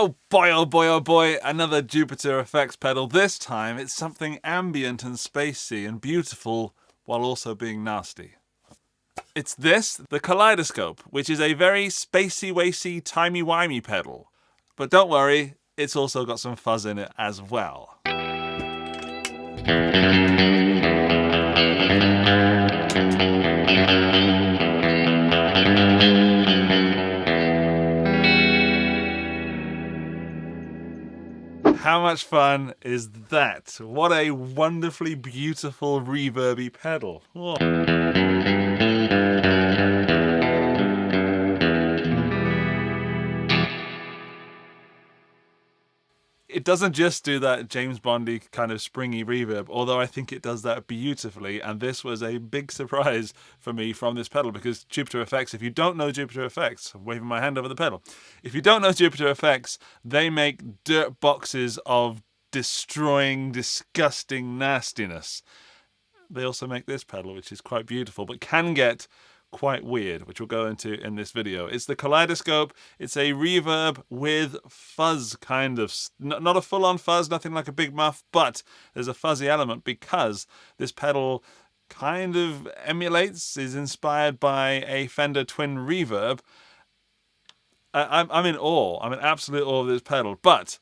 Oh boy, another JPTRFX pedal. This time it's something ambient and spacey and beautiful while also being nasty. It's this, the Kaleidoscope, which is a very spacey-wacy, timey-wimey pedal. But don't worry, it's also got some fuzz in it as well. How much fun is that? What a wonderfully beautiful reverby pedal. Oh. It doesn't just do that James Bondy kind of springy reverb, although I think it does that beautifully, and this was a big surprise for me from this pedal, because JPTRFX, if you don't know JPTRFX, I'm waving my hand over the pedal, if you don't know JPTRFX, they make dirt boxes of destroying, disgusting nastiness. They also make this pedal, which is quite beautiful, but can get quite weird, which we'll go into in this video. It's the Kaleidoscope. It's a reverb with fuzz, kind of. Not a full-on fuzz, nothing like a big muff, but there's a fuzzy element because this pedal kind of is inspired by a Fender twin reverb. I'm in awe. I'm in absolute awe of this pedal. But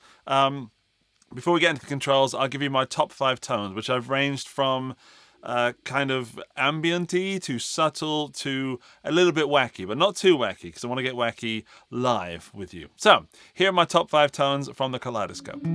before we get into the controls, I'll give you my top 5 tones, which I've ranged from kind of ambient-y to subtle to a little bit wacky, but not too wacky, because I want to get wacky live with you. So, here are my top 5 tones from the Kaleidoscope.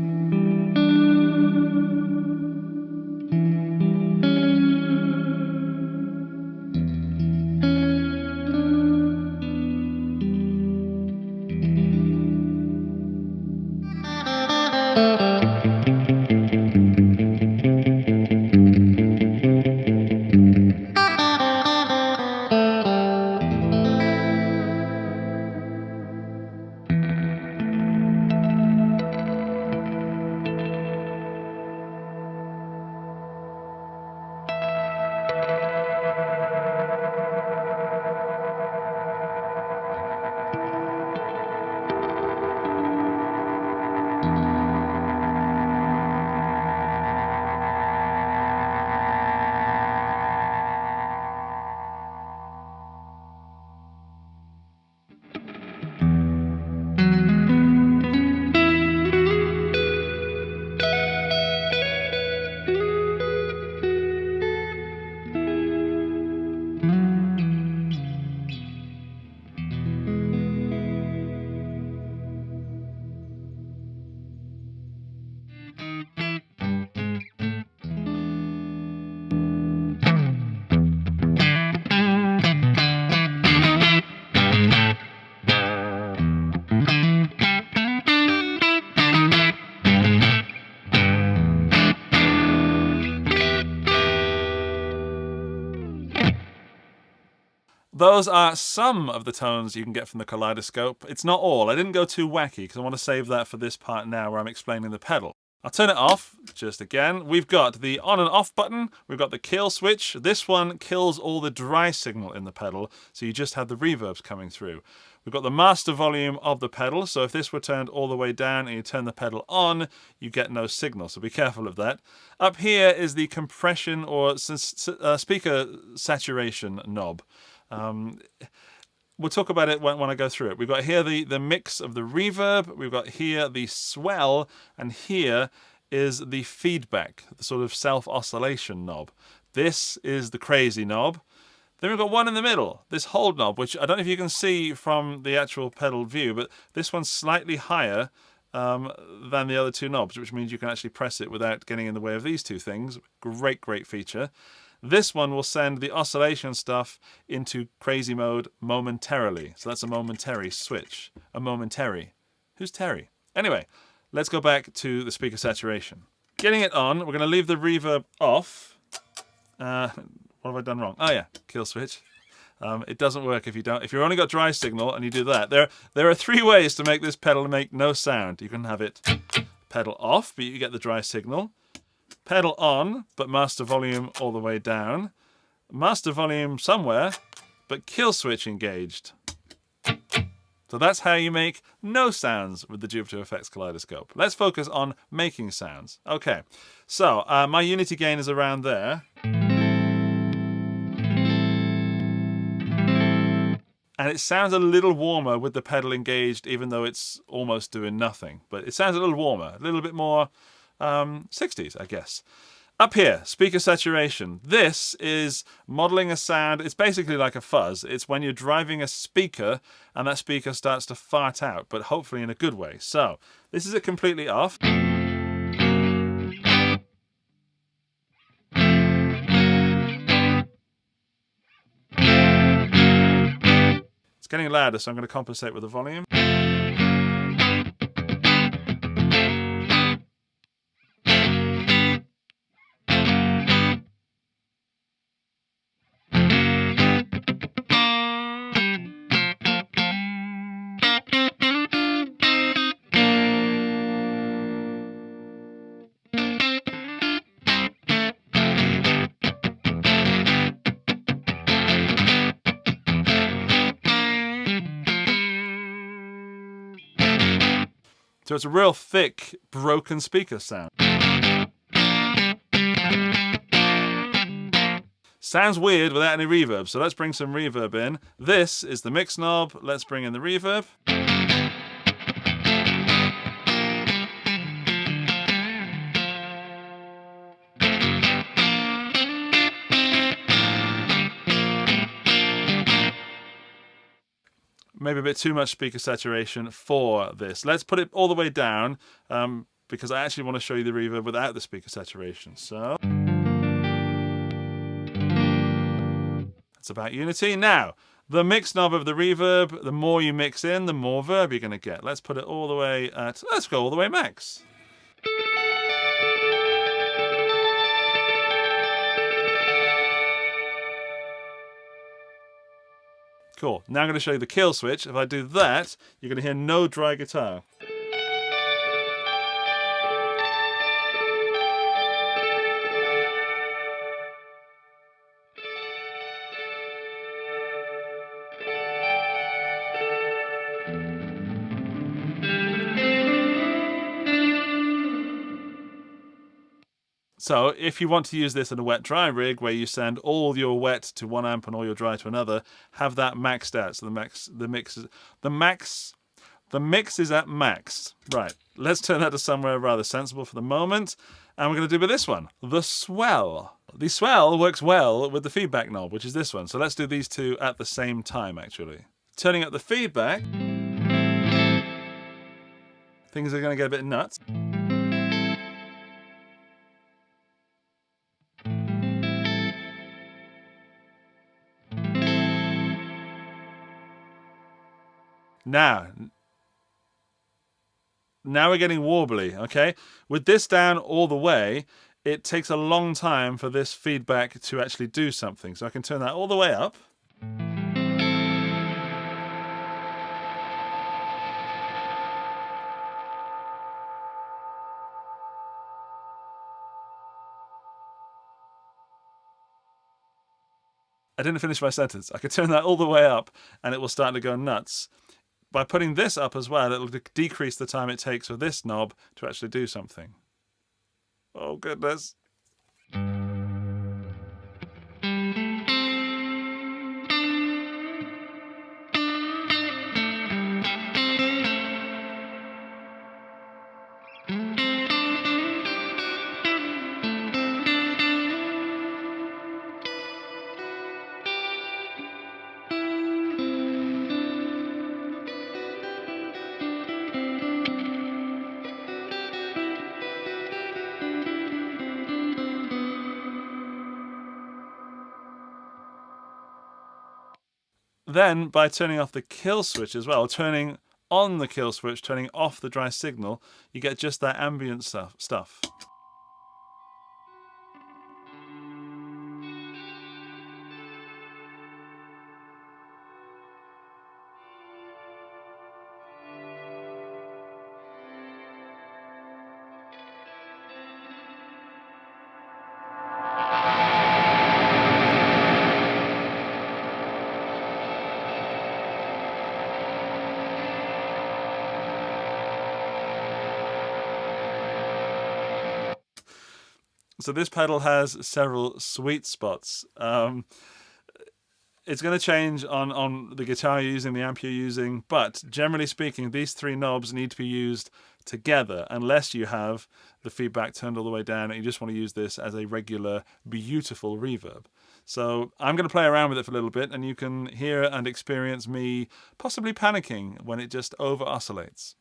Those are some of the tones you can get from the Kaleidoscope. It's not all. I didn't go too wacky because I want to save that for this part now where I'm explaining the pedal. I'll turn it off, just again. We've got the on and off button. We've got the kill switch. This one kills all the dry signal in the pedal, so you just have the reverbs coming through. We've got the master volume of the pedal, so if this were turned all the way down and you turn the pedal on, you get no signal, so be careful of that. Up here is the compression or speaker saturation knob. We'll talk about it when I go through it. We've got here the mix of the reverb, we've got here the swell, and here is the feedback, the sort of self-oscillation knob. This is the crazy knob. Then we've got one in the middle, this hold knob, which I don't know if you can see from the actual pedal view, but this one's slightly higher than the other two knobs, which means you can actually press it without getting in the way of these two things. Great feature. This one will send the oscillation stuff into crazy mode momentarily. So that's a momentary switch. A momentary. Who's Terry? Anyway, let's go back to the speaker saturation. Getting it on, we're going to leave the reverb off. What have I done wrong? Oh yeah, kill switch. It doesn't work if you don't. If you've only got dry signal and you do that. There are 3 ways to make this pedal make no sound. You can have it pedal off, but you get the dry signal. Pedal on, but master volume all the way down. Master volume somewhere, but kill switch engaged. So that's how you make no sounds with the JPTRFX Kaleidoscope. Let's focus on making sounds. Okay, so my unity gain is around there. And it sounds a little warmer with the pedal engaged, even though it's almost doing nothing. But it sounds a little warmer, a little bit more 60s, I guess. Up here, speaker saturation. This is modeling a sound. It's basically like a fuzz. It's when you're driving a speaker and that speaker starts to fart out, but hopefully in a good way. So this is it completely off. It's getting louder, so I'm going to compensate with the volume. So it's a real thick, broken speaker sound. Sounds weird without any reverb, so let's bring some reverb in. This is the mix knob. Let's bring in the reverb. Maybe a bit too much speaker saturation for this. Let's put it all the way down because I actually want to show you the reverb without the speaker saturation. So that's about unity. Now, the mix knob of the reverb, the more you mix in, the more verb you're going to get. Let's put it all the way at, let's go all the way max. Cool. Now I'm going to show you the kill switch. If I do that, you're going to hear no dry guitar. So if you want to use this in a wet-dry rig where you send all your wet to one amp and all your dry to another, have that maxed out. So the mix is at max. Right, let's turn that to somewhere rather sensible for the moment. And we're going to do with this one, the swell. The swell works well with the feedback knob, which is this one. So let's do these two at the same time, actually. Turning up the feedback, things are going to get a bit nuts. Now we're getting warbly, okay? With this down all the way, it takes a long time for this feedback to actually do something. So I can turn that all the way up. I didn't finish my sentence. I could turn that all the way up and it will start to go nuts. By putting this up as well, it'll decrease the time it takes for this knob to actually do something. Oh, goodness. Then, by turning off the kill switch as well, turning on the kill switch, turning off the dry signal, you get just that ambient stuff. So this pedal has several sweet spots. It's going to change on the guitar you're using, the amp you're using, but generally speaking, these three knobs need to be used together unless you have the feedback turned all the way down and you just want to use this as a regular, beautiful reverb. So I'm going to play around with it for a little bit, and you can hear and experience me possibly panicking when it just over-oscillates.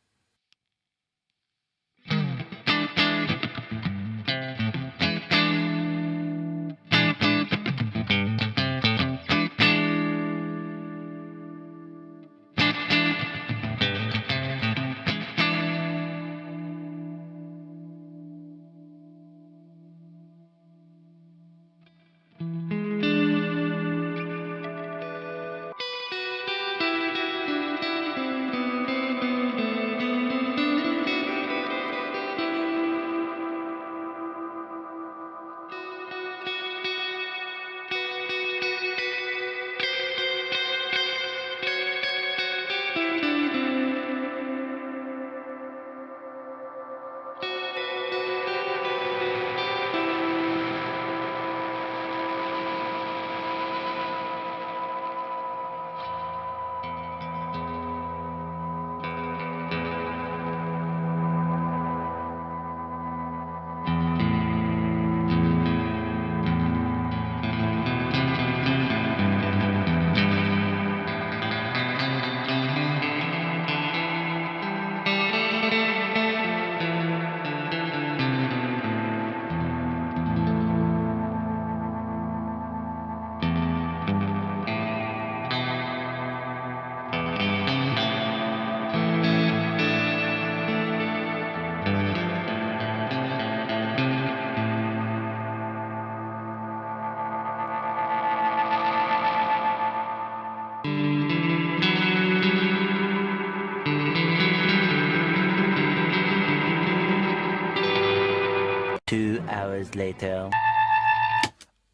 2 hours later.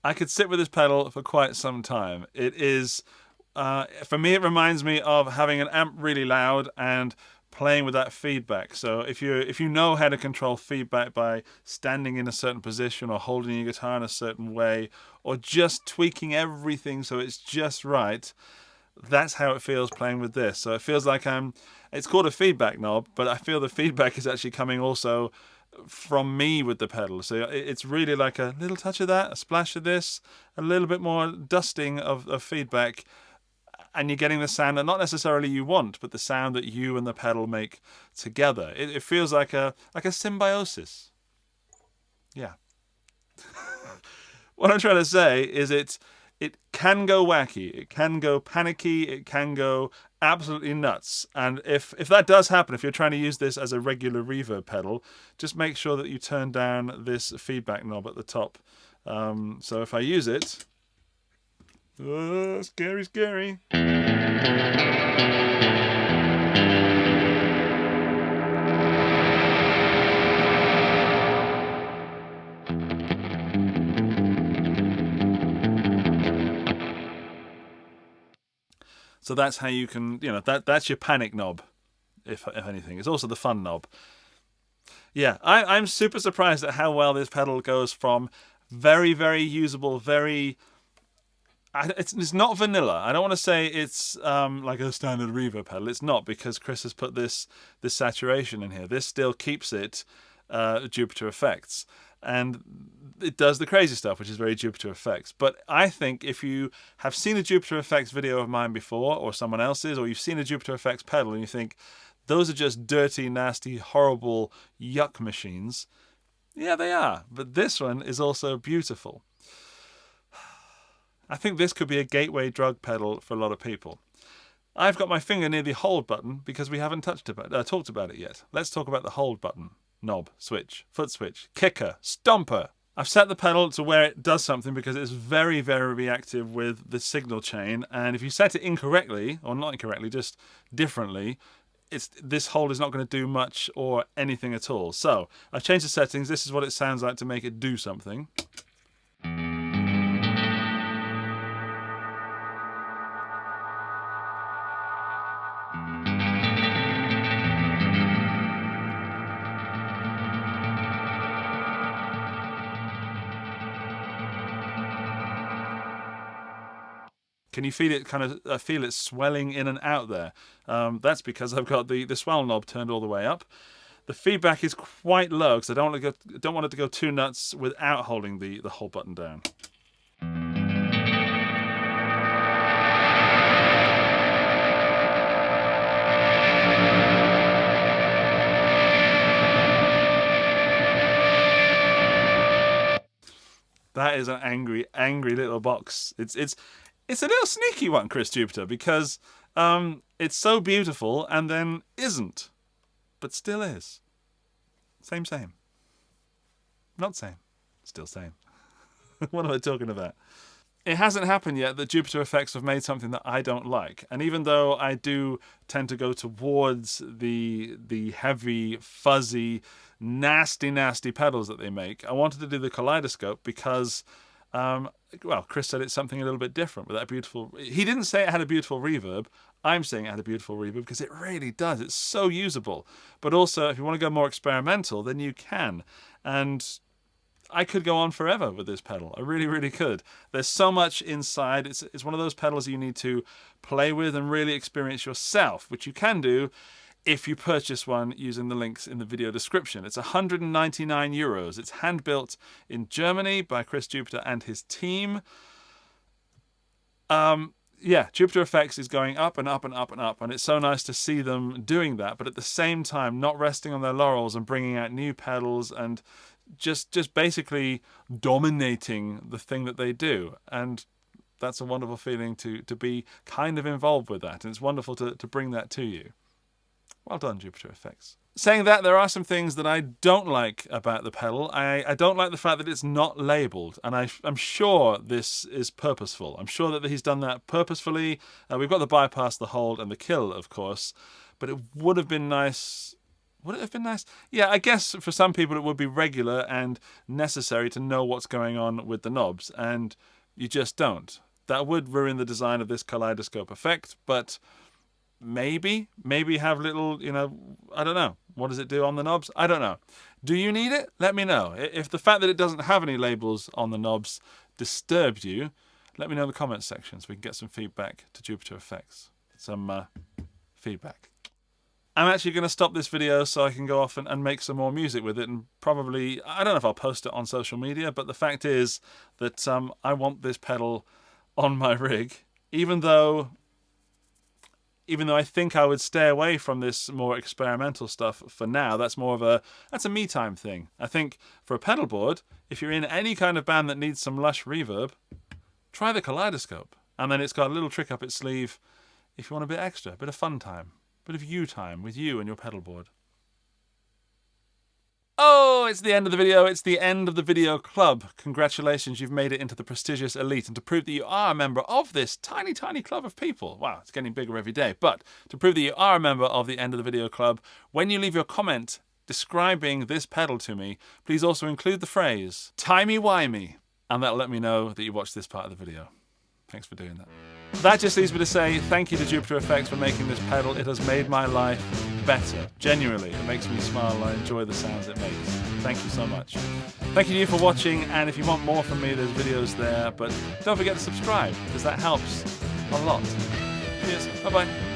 I could sit with this pedal for quite some time. It is, for me, it reminds me of having an amp really loud and playing with that feedback. So if you know how to control feedback by standing in a certain position or holding your guitar in a certain way or just tweaking everything so it's just right, that's how it feels playing with this. So it feels like it's called a feedback knob, but I feel the feedback is actually coming also from me with the pedal. So it's really like a little touch of that, a splash of this, a little bit more dusting of feedback, and you're getting the sound that not necessarily you want, but the sound that you and the pedal make together. It feels like a symbiosis. Yeah. What I'm trying to say is it can go wacky, it can go panicky, it can go absolutely nuts. And if that does happen, if you're trying to use this as a regular reverb pedal, just make sure that you turn down this feedback knob at the top. So if I use it, scary, scary. So that's how you can, that's your panic knob, if anything. It's also the fun knob. Yeah, I'm super surprised at how well this pedal goes from very, very usable, it's not vanilla. I don't want to say it's like a standard reverb pedal. It's not, because Chris has put this saturation in here. This still keeps it JPTRFX. And it does the crazy stuff, which is very JPTRFX. But I think if you have seen a JPTRFX video of mine before, or someone else's, or you've seen a JPTRFX pedal and you think, those are just dirty, nasty, horrible yuck machines. Yeah, they are. But this one is also beautiful. I think this could be a gateway drug pedal for a lot of people. I've got my finger near the hold button because we haven't talked about it yet. Let's talk about the hold button. Knob, switch, foot switch, kicker, stomper. I've set the pedal to where it does something because it's very, very reactive with the signal chain. And if you set it incorrectly, or not incorrectly, just differently, this hold is not going to do much or anything at all. So I've changed the settings. This is what it sounds like to make it do something. Can you feel it feel it swelling in and out there? That's because I've got the swell knob turned all the way up. The feedback is quite low because I don't want it to go too nuts without holding the whole button down. That is an angry, angry little box. It's a little sneaky one, 𝗏𝗏𝗏𝗏, because it's so beautiful and then isn't, but still is. Same. Not same. Still same. What am I talking about? It hasn't happened yet that JPTRFX have made something that I don't like. And even though I do tend to go towards the heavy, fuzzy, nasty pedals that they make, I wanted to do the Kaleidoscope because, well, Chris said it's something a little bit different with that beautiful... He didn't say it had a beautiful reverb. I'm saying it had a beautiful reverb because it really does. It's so usable. But also, if you want to go more experimental, then you can. And I could go on forever with this pedal. I really, really could. There's so much inside. It's one of those pedals you need to play with and really experience yourself, which you can do if you purchase one using the links in the video description. It's 199 euros. It's hand-built in Germany by Chris Jupiter and his team. Yeah, JPTRFX is going up and up and up and up, and it's so nice to see them doing that, but at the same time not resting on their laurels and bringing out new pedals and just basically dominating the thing that they do. And that's a wonderful feeling to be kind of involved with that, and it's wonderful to bring that to you. Well done, JPTRFX. Saying that, there are some things that I don't like about the pedal. I don't like the fact that it's not labelled, and I'm sure this is purposeful. I'm sure that he's done that purposefully. We've got the bypass, the hold, and the kill, of course, but it would have been nice... Would it have been nice? Yeah, I guess for some people it would be regular and necessary to know what's going on with the knobs, and you just don't. That would ruin the design of this kaleidoscope effect, but maybe have little, I don't know. What does it do on the knobs? I don't know. Do you need it? Let me know. If the fact that it doesn't have any labels on the knobs disturbed you, let me know in the comments section so we can get some feedback to JPTRFX. Some feedback. I'm actually going to stop this video so I can go off and make some more music with it, and probably, I don't know if I'll post it on social media, but the fact is that I want this pedal on my rig, even though I think I would stay away from this more experimental stuff for now. That's a me time thing. I think for a pedal board, if you're in any kind of band that needs some lush reverb, try the Kaleidoscope. And then it's got a little trick up its sleeve if you want a bit extra, a bit of fun time. Bit of you time with you and your pedal board. Oh, it's the end of the video. It's the end of the video club. Congratulations, you've made it into the prestigious elite. And to prove that you are a member of this tiny, tiny club of people, wow, it's getting bigger every day. But to prove that you are a member of the end of the video club, when you leave your comment describing this pedal to me, please also include the phrase, timey-wimey, and that'll let me know that you watched this part of the video. Thanks for doing that. That just leaves me to say thank you to JPTRFX for making this pedal. It has made my life better. Genuinely, it makes me smile. I enjoy the sounds it makes. Thank you so much. Thank you for watching, and if you want more from me, there's videos there. But don't forget to subscribe, because that helps a lot. Cheers. Bye-bye.